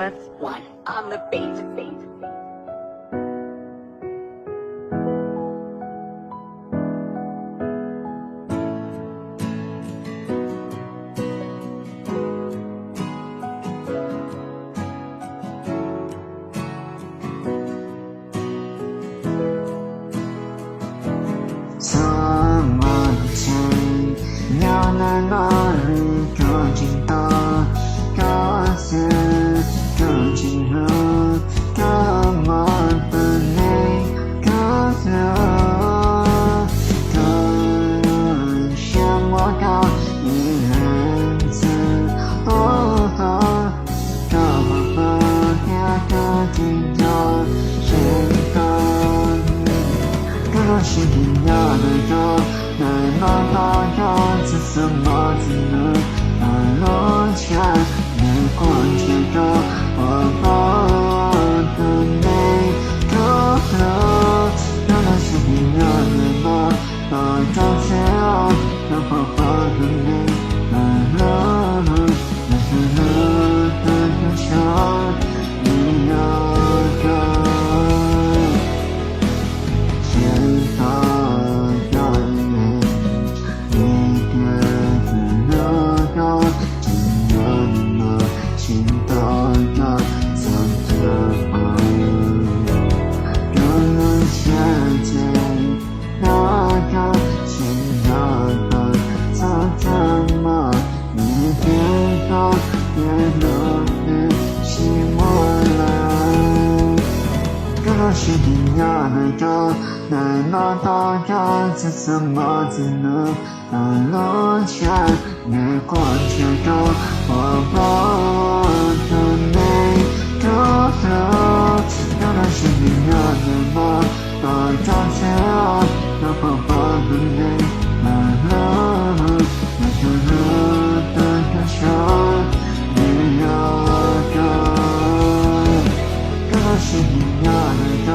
Records. One on the beat. 怎么才要那么多尽头？各自各进入，各么分类，各自各像我高一人子，各么各尽头，谁各是一样的歌，难道要自什么只能落下月光之中，我的每个难道是一样的吗？到最后都不会的你，一样的。是一样的歌，难道要自什么只能落下月光之中，我的每个难道是一样的吗？到最后都不会的你，是一样的歌，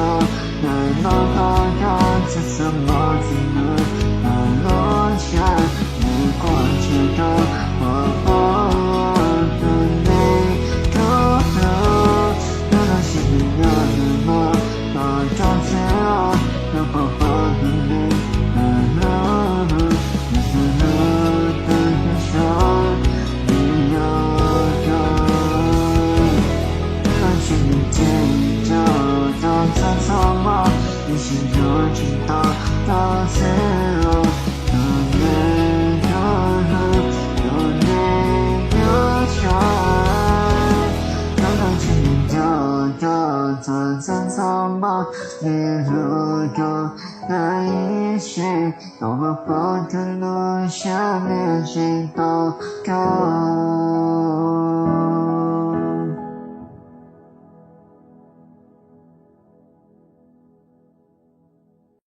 难道要自什么只能落下月光之中，我的每个难道是一样的吗？到最后都不会的你，一样的，是你最匆忙，一心就知道到最后，有那个船，刚刚见你匆忙，一路有那一些，我们否的路下面谁都高。